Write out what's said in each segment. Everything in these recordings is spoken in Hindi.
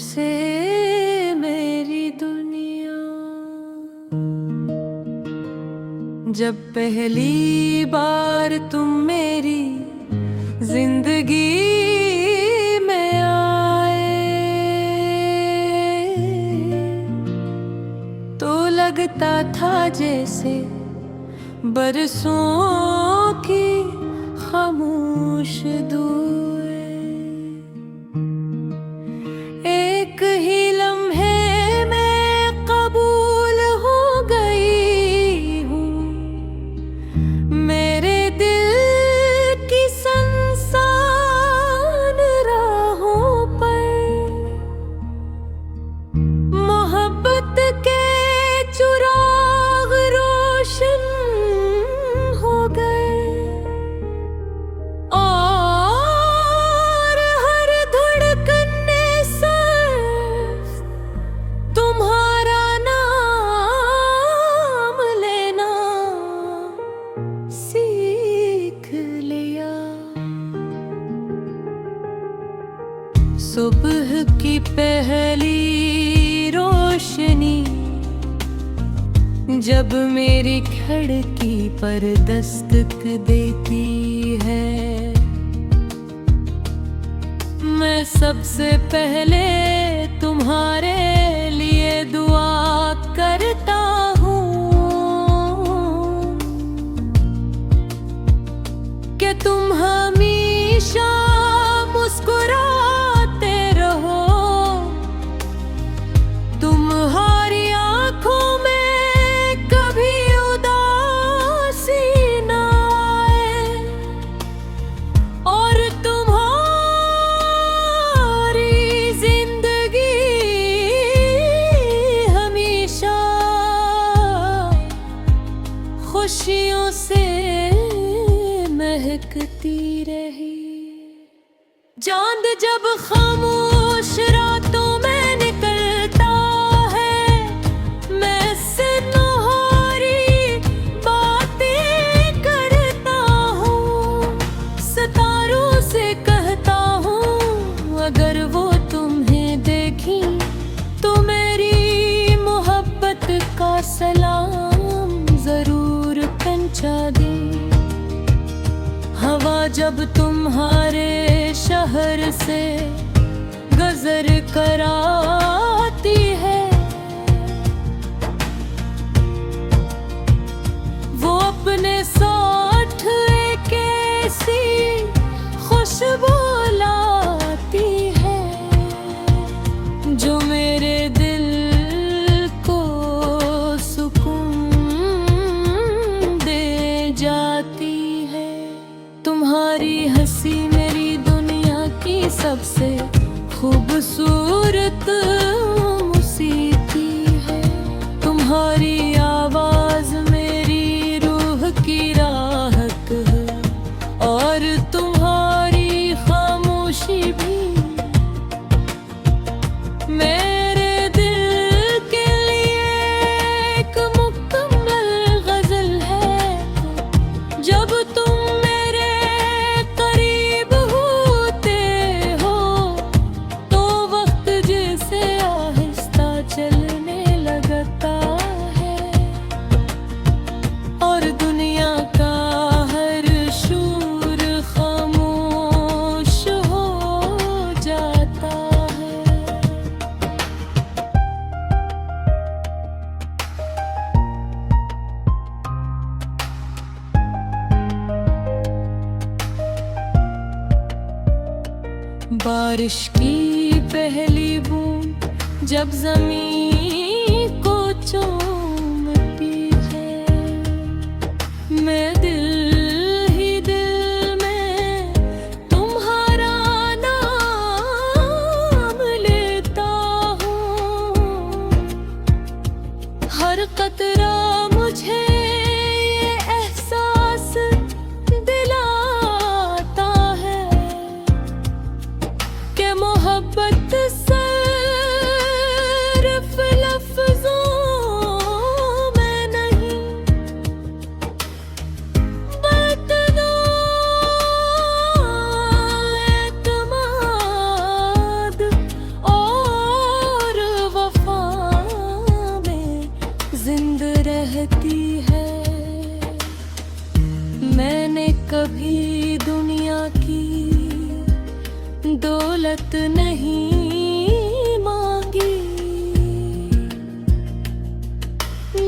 तुमसे मेरी दुनिया। जब पहली बार तुम मेरी जिंदगी में आए तो लगता था जैसे बरसों की खामोश दुए एक ही लम्हे में कबूल हो गई हूँ। मेरे दिल की संसान राहों पर मोहब्बत के चिराग रोशन हो गए और हर धड़कन ने सिर्फ तुम्हारा नाम लेना सीख लिया। सुबह की पहली रोशनी जब मेरी खिड़की पर दस्तक देती है, मैं सबसे पहले तुम्हारे लिए दुआ करता हूँ कि तुम हमेशा मुस्कुराते रहो। तुम्हारी आँखों में कभी उदासी न आए और तुम्हारी जिंदगी हमेशा खुशियों से महकती रही। चांद जब खामोश रातों में निकलता है, मैं से तुम्हारी बातें करता हूँ। सितारों से कहता हूँ अगर वो तुम्हें देखी तो मेरी मोहब्बत का सलाम जरूर पहुंचा दी। हवा जब तुम्हारे शहर से गुजर कर आती है, वो अपने साथ एक ऐसी खुशबू लाती है जो मेरे दिल को सुकून दे जाती है। तुम्हारी हंसी मेरी दुनिया की सबसे खूबसूरत मौसीकी है। तुम्हारी आवाज मेरी रूह की राहत है और तुम्हारी खामोशी भी मेरे दिल के लिए एक मुकम्मल गजल है। जब तुम बारिश की पहली बूंद जब ज़मीन को चूमती है, मैं दिल ही दिल में तुम्हारा नाम लेता हूँ। हर कतरा मुझे ये एहसास दिलाता है कि मोहब्बत सिर्फ लफ्जों में नहीं दौलत नहीं मांगी,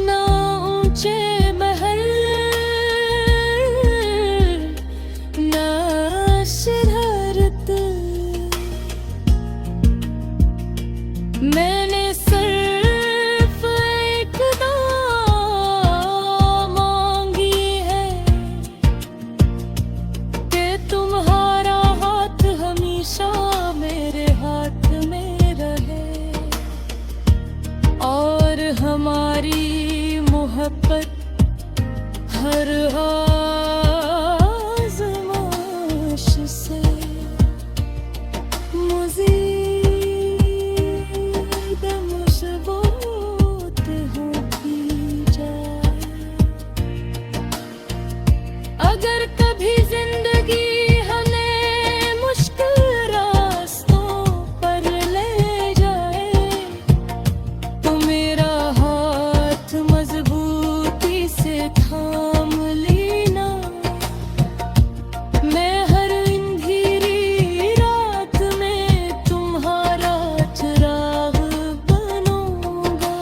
ना ऊंचे महल ना शरारत। मैंने सिर्फ एक दुआ मांगी है कि तुम्हारा हाथ हमेशा मेरे हाथ में रहे और हमारी मोहब्बत हर आज़माइश से मज़ीद मज़बूत होती जाए। अगर कभी जिंदगी हमें मुश्किल रास्तों पर ले जाए तो मेरा हाथ मजबूती से थाम लेना। मैं हर अंधेरी रात में तुम्हारा चिराग बनूंगा,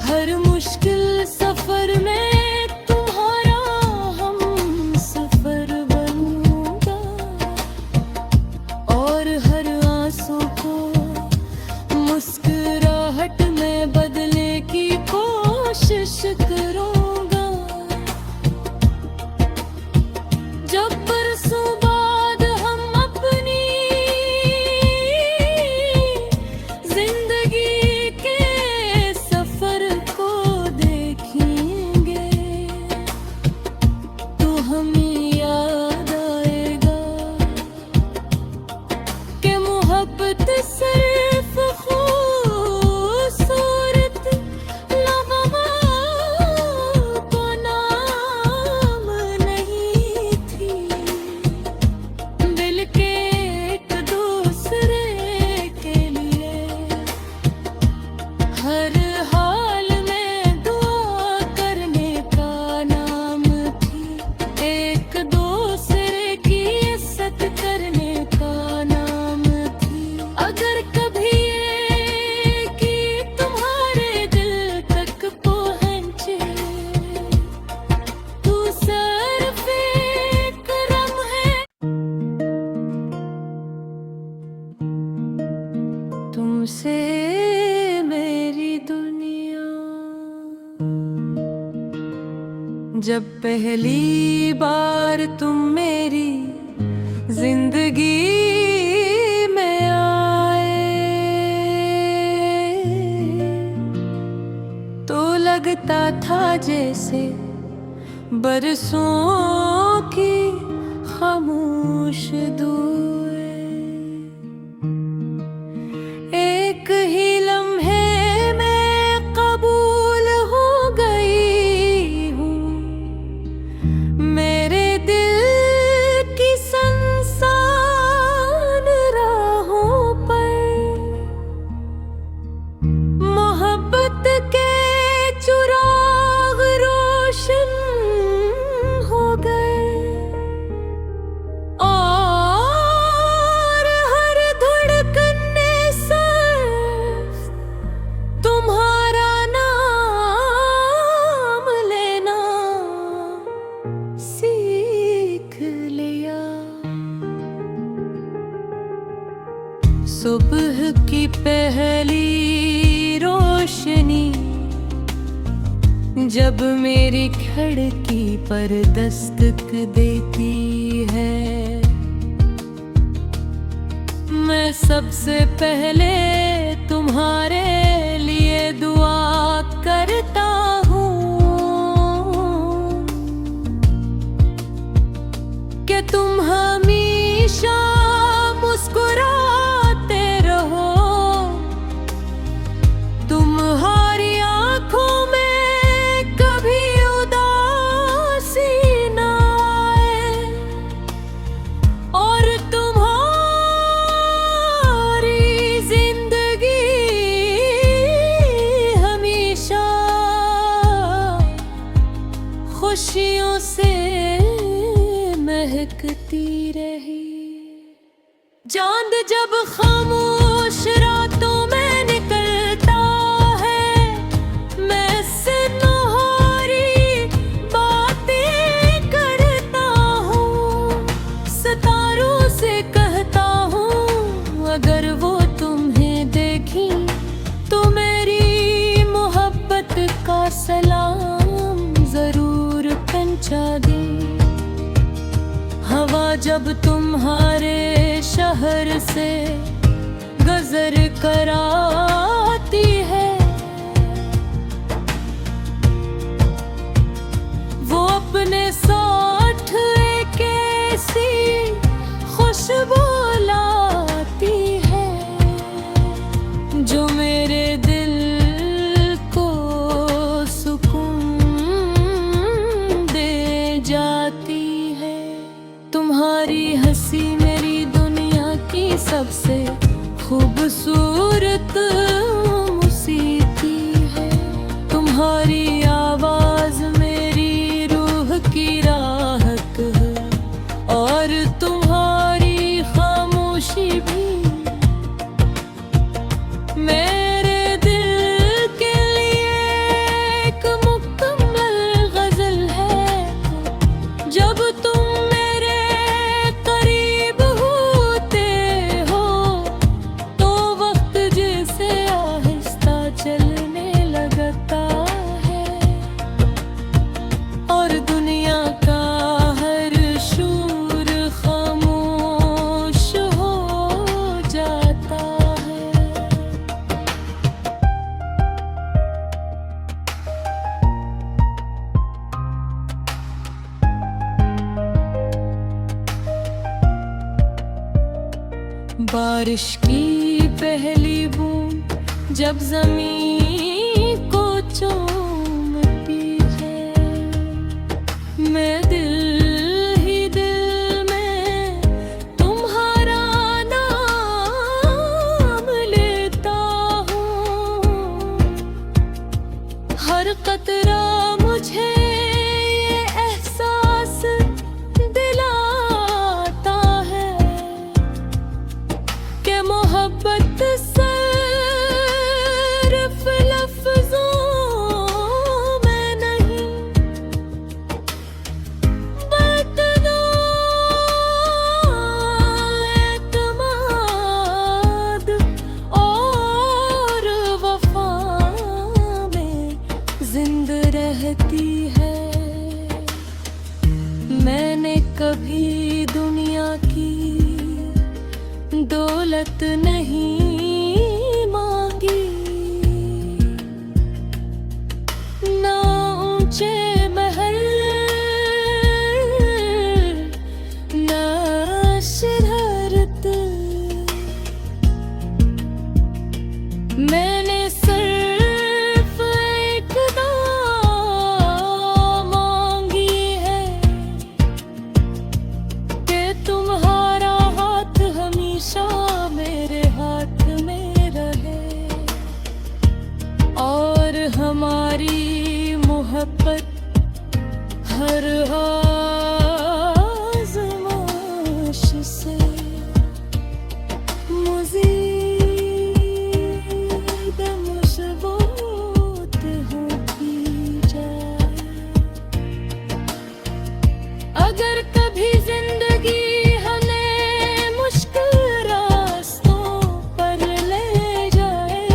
हर मुश्किल सफर में तुम्हारा हम सफर बनूंगा और हर आंसू को मुस्कुराहट में बदलने की कोशिश करूंगा। जब बरसों बाद हम अपनी जिंदगी के सफर को देखेंगे तो हमें याद आएगा कि मोहब्बत सिर्फ खूबसूरत लम्हों को नाम नहीं थी, दिल के एक दूसरे के लिए हर हाल में दुआ करने का नाम थी, एक दूसरे की इज्जत करने का नाम थी। अगर कभी ये कि तुम्हारे दिल तक पहुंचे तू सिर्फ एक रम है। तुमसे मेरी दुनिया जब पहली बार तुम मेरी जिंदगी में आए तो लगता था जैसे बरसों की खामोश दुआएं। एक ही लम्हे में कबूल हो गई हूँ मेरे दिल की संसान राहों पर। मोहब्बत के चिराग रोशन हो गए और हर धड़कन ने सिर्फ तुम्हारा नाम लेना सीख लिया। सुबह की पहली रोशनी जब मेरी खिड़की पर दस्तक देती है मैं सबसे पहले तुम्हारे लिए दुआ करता हूँ कि तुम हमेशा मुस्कुराते रहो, तुम्हारी आंखों में कभी उदासी न आए और तुम्हारी जिंदगी हमेशा खुशियों से महकती रही। चांद जब खामोश रातों में निकलता है, मैं सिनहोरी बातें करता हूँ, सितारों से कहता हूँ अगर वो तुम्हें देखी तो मेरी मोहब्बत का सलाम जरूर पहुंचा दी। हवा जब तुम्हारे शहर से गुजर कर आती है, वो अपने साथ एक ऐसी खुशबू लाती है जो मेरे दिल को सुकून दे जाती है। तुम्हारी हंसी मेरी दुनिया की सबसे खूबसूरत मौसीकी है। तुम्हारी आवाज मेरी रूह की राहत है और तुम्हारी खामोशी भी मेरे दिल के लिए एक मुकम्मल गजल है। जब तुम मेरे करीब होते हो तो वक्त जैसे आहिस्ता चलने लगता है और दुनिया का हर शोर खामोश हो जाता है। बारिश की पहली बूंद जब ज़मीन को चूमती है, मैं दिल ही दिल में तुम्हारा नाम लेता हूँ। हर कतरा मुझे ये एहसास दिलाता है कि मोहब्बत सिर्फ लफ्जों में नहीं, बल्कि एतमाद और वफा में जिंदा रहती है। मैंने कभी दुनिया की दौलत नहीं मांगी, ना ऊंचे महल ना शोहरत। मैंने सिर्फ एक दुआ मांगी है कि तुम्हारा हाथ हमेशा मेरे हाथ में रहे और हमारी मोहब्बत हर आज़माइश से मज़ीद मज़बूत होती जाए। अगर कभी जिंदगी हमें मुश्किल रास्तों पर ले जाए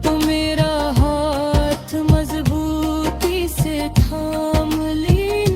तो मेरा हाथ मजबूती से थाम लेना।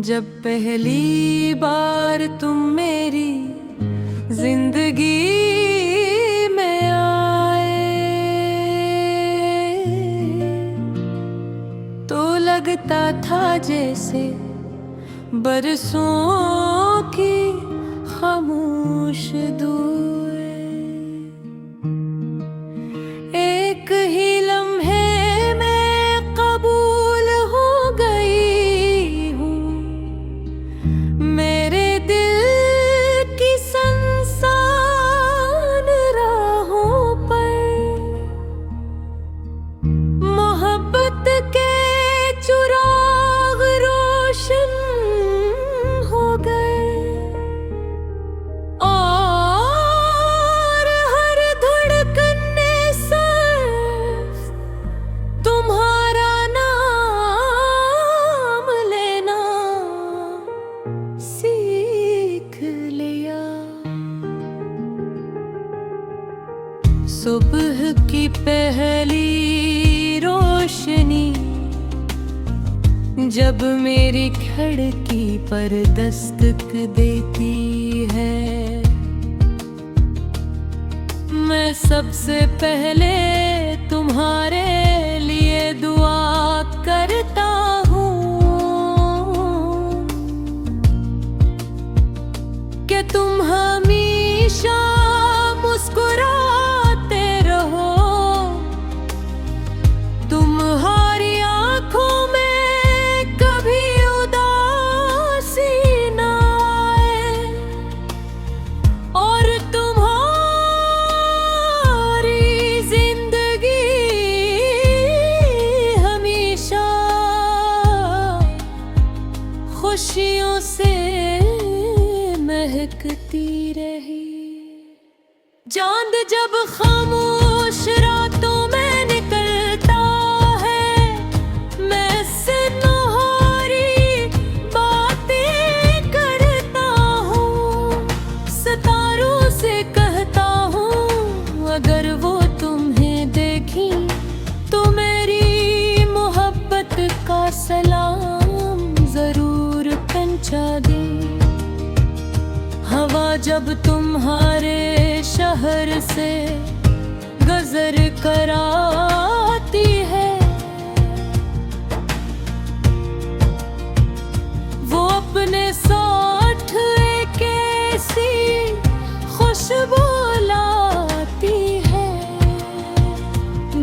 जब पहली बार तुम मेरी जिंदगी में आए तो लगता था जैसे बरसों की खामोश दुए एक ही लम्हे में कबूल हो गई हूँ मेरे दिल की संसान राहों पर मोहब्बत के चिराग रोशन हो गए और हर धड़कन ने सिर्फ तुम्हारा नाम लेना सीख लिया। सुबह की पहली रोशनी जब मेरी खिड़की पर दस्तक देती है मैं सबसे पहले तुम्हारे लिए दुआ करता हूँ कि तुम हमेशा मुस्कुराते रहो तुम्हारी आंखों में कभी उदासी न आए और तुम्हारी जिंदगी हमेशा खुशियों से महकती रही। चांद जब खामोश रातों में निकलता है मैं सिनहारी बातें करता हूँ सितारों से कहता हूँ अगर वो तुम्हें देखी तो मेरी मोहब्बत का सलाम जरूर पहुंचा दी। हवा जब तुम्हारे शहर से गुजर कर आती है वो अपने साथ एक ऐसी खुशबू लाती है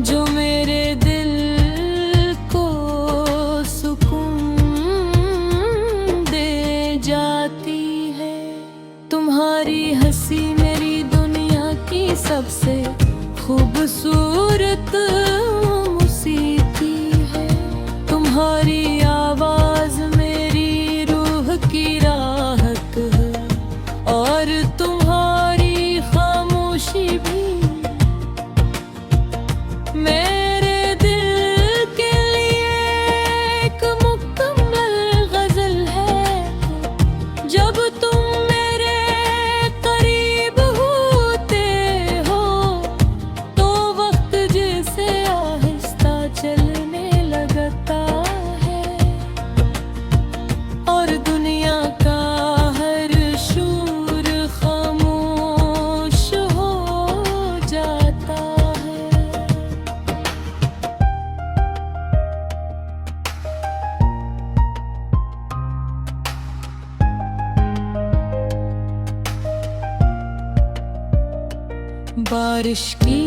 जो मेरे दिल को सुकून दे जाती है। तुम्हारी हंसी मेरी दुनिया की सबसे खूबसूरत मौसीकी है तुम्हारी आवाज मेरी रूह की राहत है और तुम्हारी खामोशी भी मेरे दिल के लिए एक मुकम्मल गजल है। जब तुम मेरे करीब होते हो तो वक्त जैसे आहिस्ता चलने लगता है और दुनिया का हर शोर खामोश हो जाता है। बारिश की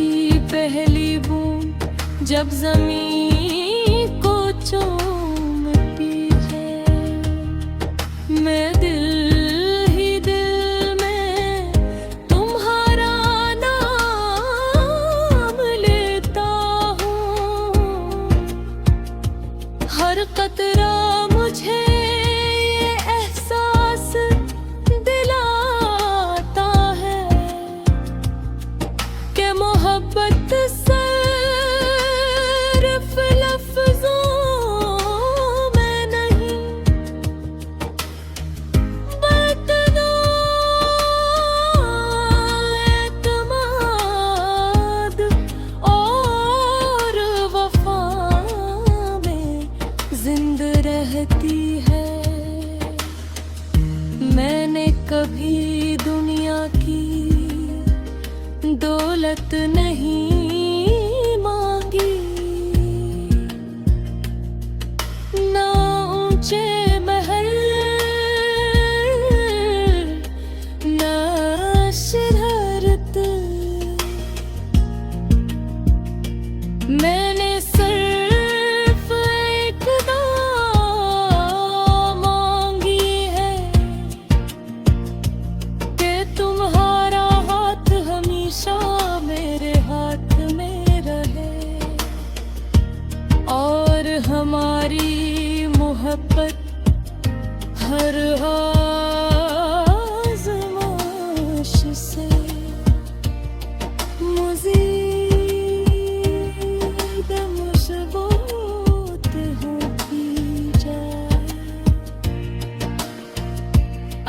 पहली बूंद जब ज़मीं को चूमती है मैं दिल ही दिल में तुम्हारा नाम लेता हूँ हर कतरा मुझे ये एहसास दिलाता है कि मोहब्बत सिर्फ लफ्जों में नहीं दौलत नहीं मांगी, ना ऊंचे महल ना शरारत। मैंने सिर्फ एक दुआ मांगी है कि तुम्हारा हाथ हमेशा मेरे हाथ में रहे और हमारी मोहब्बत हर आज़माइश से मज़ीद मज़बूत होती जाए।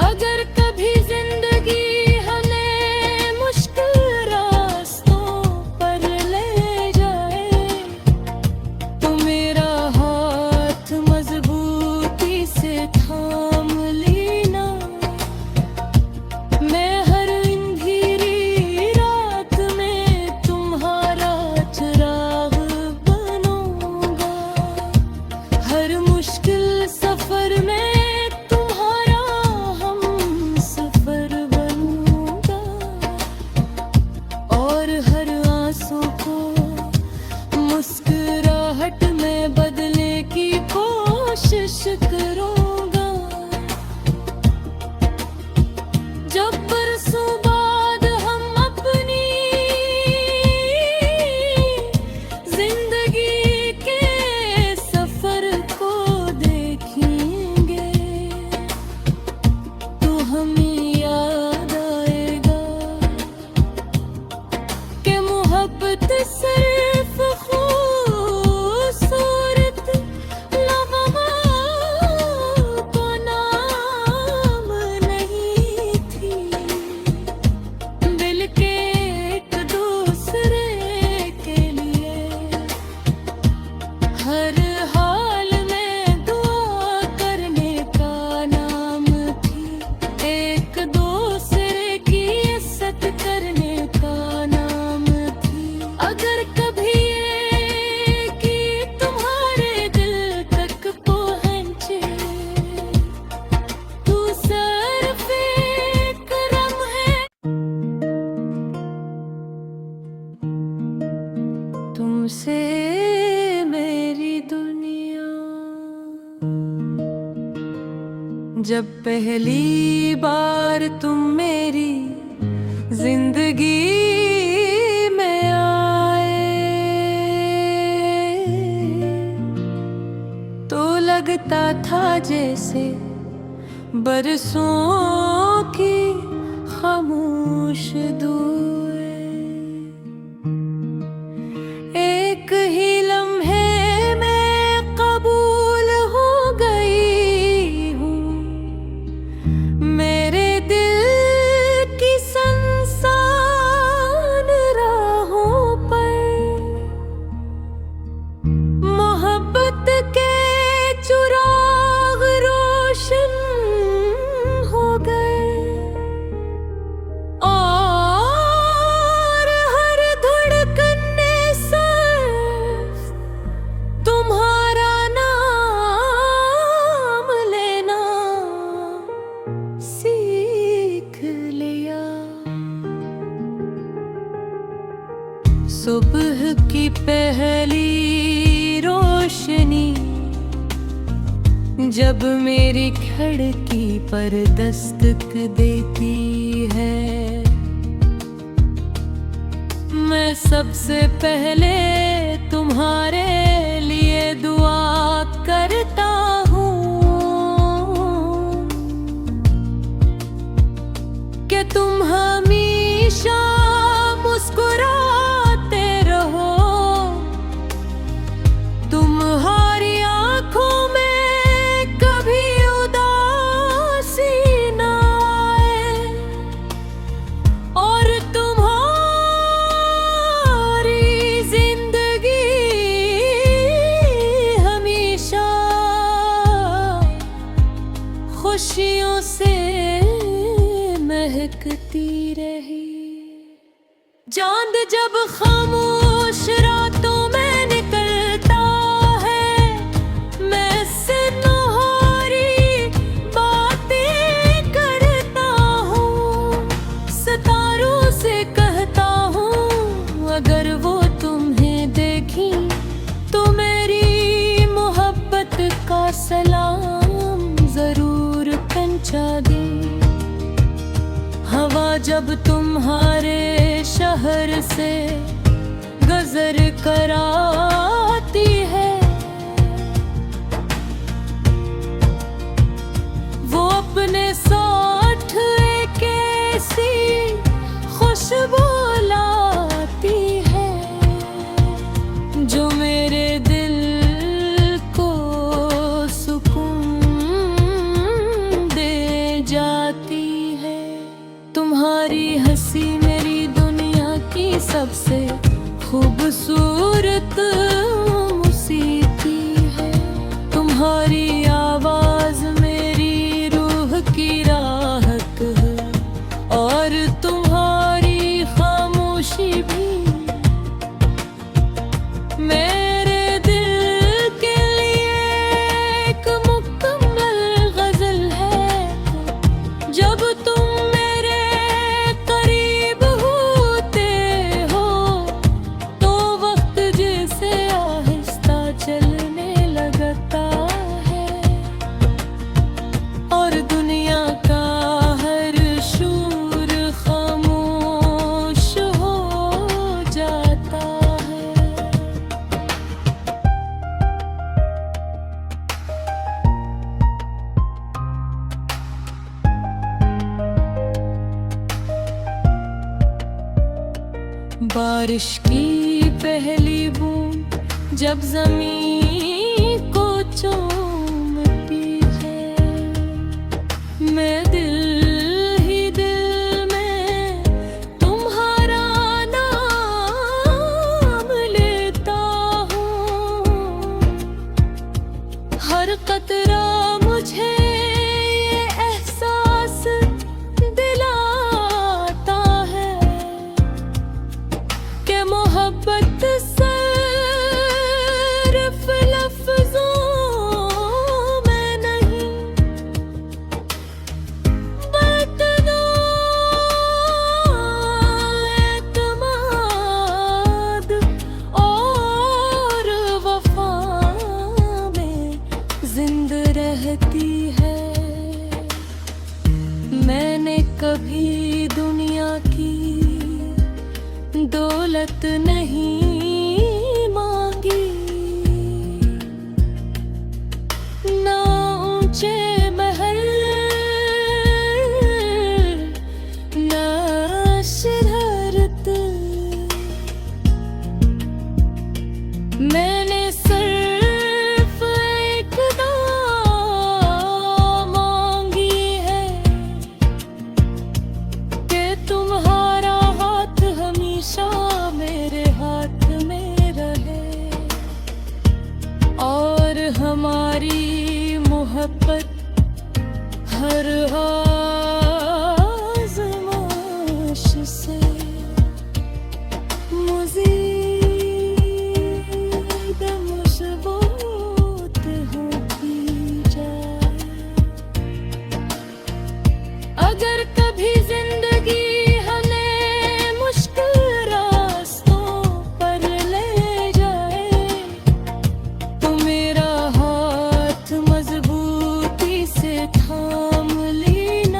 अगर कभी जिंदगी हमें मुश्किल रास्तों पर ले जाए तो मेरा हाथ मजबूती से थाम लेना। मैं हर अंधेरी रात में तुम्हारा चिराग बनूंगा, हर मुश्किल सफर में तुम्हारा हम सफर बनूंगा और हर आंसू को मुस्कुराहट में बदलने की कोशिश करूंगा। जब बरसों बाद हम अपनी जिंदगी के सफर को देखेंगे तो हमें याद आएगा कि मोहब्बत सिर्फ खूबसूरत लम्हों को नाम नहीं थी, बल्कि एक दूसरे के लिए हर हाल में दुआ करने का नाम थी, एक दूसरे की इज्जत करने का नाम थी। अगर कभी ये कि तुम्हारे दिल तक पहुंचे तू सिर्फ एक लम्हे तुमसे मेरी दुनिया। जब पहली बार तुम मेरी जिंदगी में आए तो लगता था जैसे बरसों की खामोश दुआएं एक ही लम्हे में कबूल हो गई हूँ। मेरे दिल की संसान राहों पर मोहब्बत के चिराग रोशन हो गए और हर धड़कन ने सिर्फ तुम्हारा नाम लेना सीख लिया। सुबह की पहली रोशनी जब मेरी खिड़की पर दस्तक देती है, मैं सबसे पहले तुम्हारे लिए दुआ करता हूँ कि तुम हमेशा मुस्कुराते रहो, तुम्हारी आंखों में कभी उदासी न आए और तुम्हारी जिंदगी हमेशा खुशियों से महकती रही। चांद जब खामोश रातों में निकलता है, मैं सिनहोरी बातें करता हूँ, सितारों से कहता हूँ अगर वो तुम्हें देखी तो मेरी मोहब्बत का सलाम जरूर पहुंचा दी। हवा जब तुम्हारे शहर से गुजर कर आती है, वो अपने साथ एक ऐसी खुशबू लाती है जो मेरे दिल को सुकून दे जाती है। तुम्हारी हंसी मेरी दुनिया की सबसे खूबसूरत मौसीकी है। तुम्हारी आवाज मेरी रूह की राहत है और तुम्हारी खामोशी भी मेरे दिल के लिए एक मुकम्मल गजल है। जब तुम मेरे करीब होते हो तो वक्त जैसे आहिस्ता चलने लगता है और दुनिया का हर शोर खामोश हो जाता है। बारिश की पहली बूंद जब ज़मीन को चूमती है, मैं दिल ही दिल में तुम्हारा नाम लेता हूँ। हर कतरा मुझे ये एहसास दिलाता है कि मोहब्बत सिर्फ लफ्जों में नहीं बल्कि एतमाद और वफा में जिंदा रहती है। मैंने कभी दुनिया की दौलत नहीं मांगी, ना ऊंचे महल ना शोहरत। मैंने सिर्फ एक दुआ मांगी है कि तुम्हारा हाथ हमेशा मेरे हाथ में रहे और हमारी मोहब्बत हर आज़माइश से मज़ीद मज़बूत होती जाए। अगर कभी जिंदगी हमें मुश्किल रास्तों पर ले जाए तो मेरा हाथ मजबूती से थाम लेना।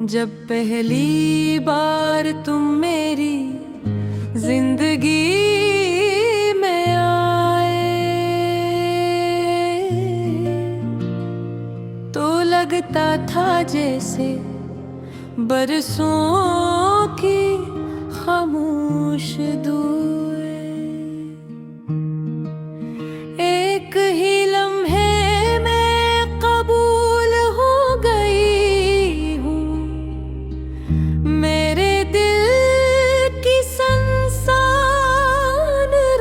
जब पहली बार तुम मेरी जिंदगी में आए, तो लगता था जैसे बरसों की खामोश दुए। एक ही लम्हे में कबूल हो गई हूँ मेरे दिल की संसान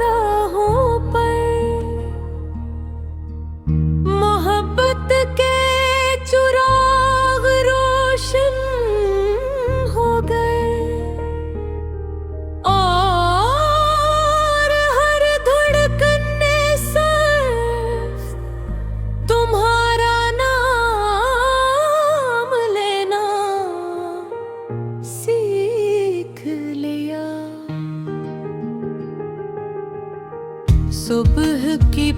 राहों पर। मोहब्बत के चिराग रोशन हो गए और हर धड़कन ने सिर्फ तुम्हारा नाम लेना सीख लिया। सुबह की